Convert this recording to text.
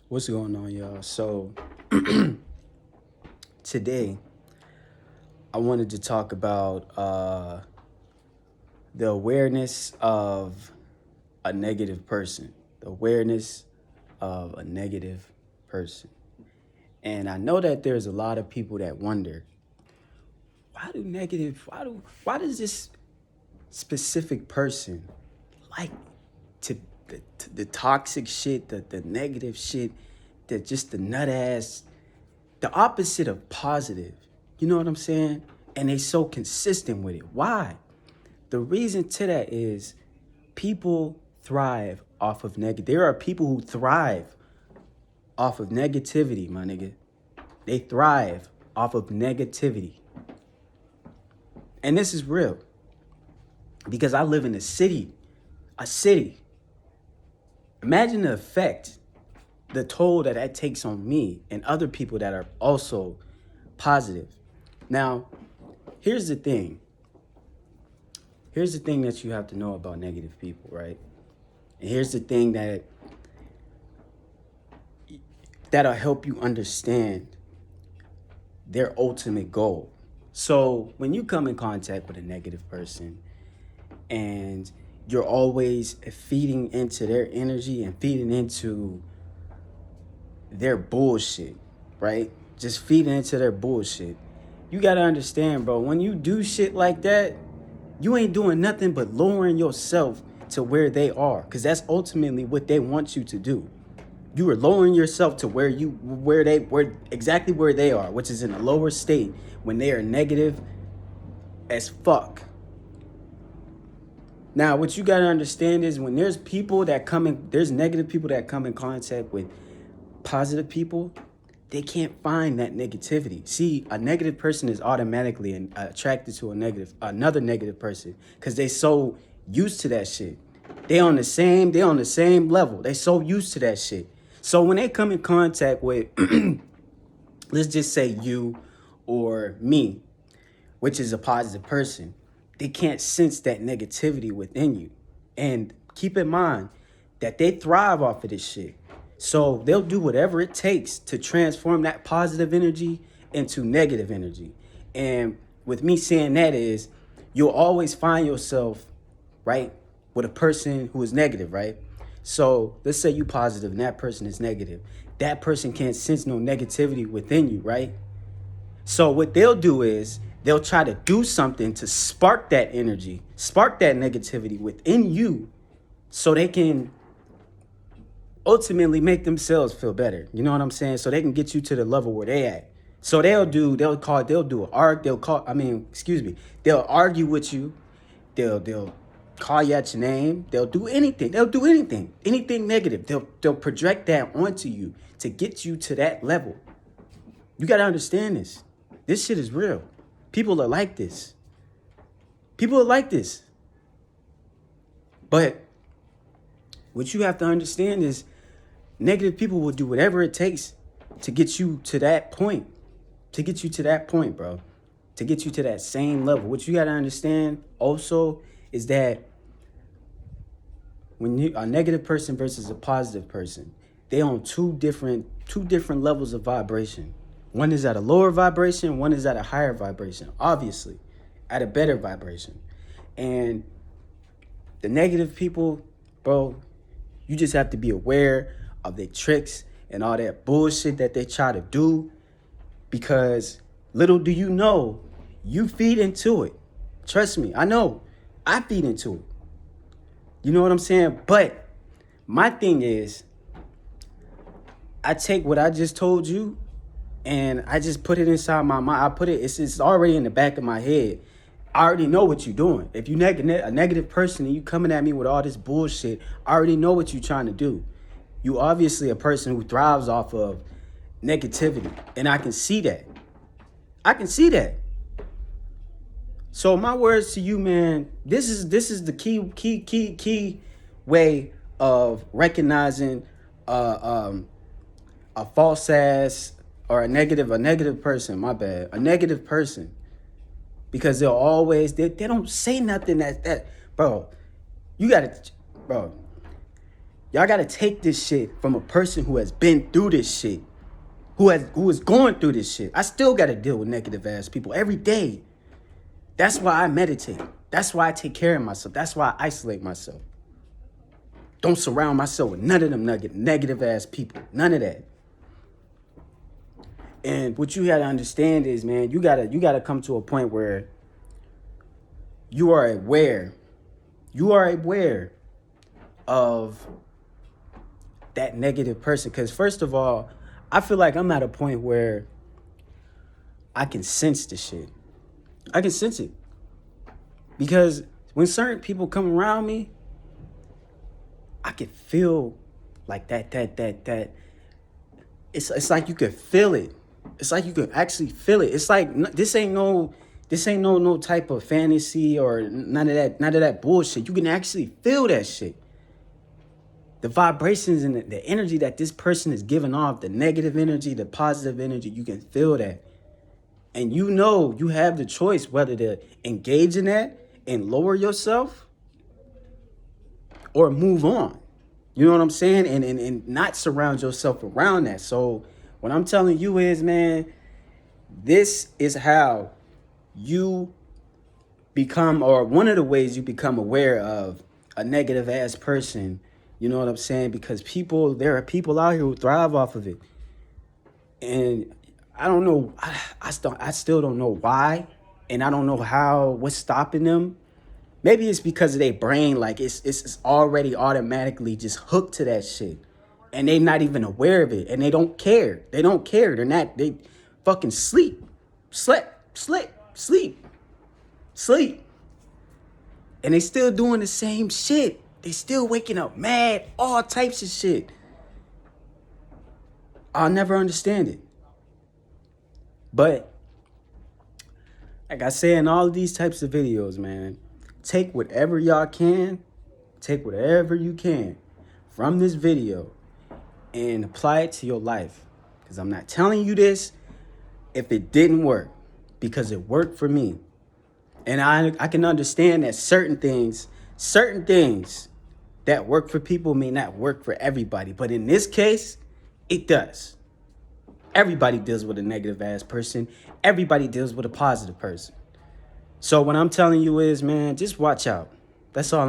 What's going on, y'all? So, today I wanted to talk about the awareness of a negative person. The awareness of a negative person. And I know that there's a lot of people that wonder, why does this specific person like the toxic shit, the negative shit, just the nut ass, the opposite of positive. You know what I'm saying? And they so consistent with it. Why? The reason to that is people thrive off of negative. There are people who thrive off of negativity, my nigga. They thrive off of negativity. And this is real. Because I live in a city. A city. Imagine the effect, the toll that takes on me and other people that are also positive. Now, here's the thing. Here's the thing that you have to know about negative people, right? And here's the thing that'll help you understand their ultimate goal. So when you come in contact with a negative person and you're always feeding into their energy and feeding into their bullshit, right? Just feeding into their bullshit. You gotta understand, bro, when you do shit like that, you ain't doing nothing but lowering yourself to where they are, because that's ultimately what they want you to do. You are lowering yourself to where exactly where they are, which is in a lower state when they are negative as fuck. Now, what you gotta understand is when there's negative people that come in contact with positive people, they can't find that negativity. See, a negative person is automatically attracted to another negative person because they so used to that shit. They on the same level. They so used to that shit. So when they come in contact with, let's just say you or me, which is a positive person, they can't sense that negativity within you. And keep in mind that they thrive off of this shit. So they'll do whatever it takes to transform that positive energy into negative energy. And with me saying that is, you'll always find yourself, right, with a person who is negative, right? So let's say you positive and that person is negative. That person can't sense no negativity within you, right? So what they'll do is they'll try to do something to spark that energy, spark that negativity within you so they can ultimately make themselves feel better. You know what I'm saying? So they can get you to the level where they at. So they'll argue with you. They'll call you at your name. They'll do anything. Anything negative. They'll project that onto you to get you to that level. You got to understand this. This shit is real. People are like this. But what you have to understand is negative people will do whatever it takes to get you to that point. To get you to that point, bro. To get you to that same level. What you got to understand also is that when a negative person versus a positive person, they on two different levels of vibration. One is at a lower vibration, one is at a higher vibration, obviously, at a better vibration. And the negative people, bro, you just have to be aware of their tricks and all that bullshit that they try to do, because little do you know, you feed into it. Trust me, I know. I feed into it. You know what I'm saying? But my thing is, I take what I just told you and I just put it inside my mind. It's already in the back of my head. I already know what you're doing. If you're a negative person and you coming at me with all this bullshit, I already know what you're trying to do. You obviously a person who thrives off of negativity. And I can see that. So my words to you, man, this is the key way of recognizing a false ass or a negative person, my bad. A negative person. Because they'll always they don't say nothing that bro, you gotta bro. Y'all gotta take this shit from a person who has been through this shit, who is going through this shit. I still gotta deal with negative ass people every day. That's why I meditate. That's why I take care of myself. That's why I isolate myself. Don't surround myself with none of them negative ass people. None of that. And what you gotta understand is, man, you gotta come to a point where you are aware. You are aware of that negative person. Because first of all, I feel like I'm at a point where I can sense the shit. I can sense it. Because when certain people come around me, I can feel like that. It's like you could feel it. It's like you could actually feel it. It's like this ain't no type of fantasy or none of that bullshit. You can actually feel that shit. The vibrations and the energy that this person is giving off, the negative energy, the positive energy, you can feel that. And you know you have the choice whether to engage in that and lower yourself or move on. You know what I'm saying? And not surround yourself around that. So what I'm telling you is, man, this is how you become, or one of the ways you become aware of a negative ass person. You know what I'm saying? Because there are people out here who thrive off of it. And I don't know, I still don't know why. And I don't know what's stopping them. Maybe it's because of their brain, like it's already automatically just hooked to that shit. And they not even aware of it. And they don't care. They fucking sleep. And they still doing the same shit. They still waking up mad, all types of shit. I'll never understand it. But like I say in all of these types of videos, man, take whatever you can from this video and apply it to your life. Because I'm not telling you this if it didn't work, because it worked for me. And I can understand that certain things that work for people may not work for everybody. But in this case, it does. Everybody deals with a negative ass person. Everybody deals with a positive person. So what I'm telling you is, man, just watch out. That's all I'm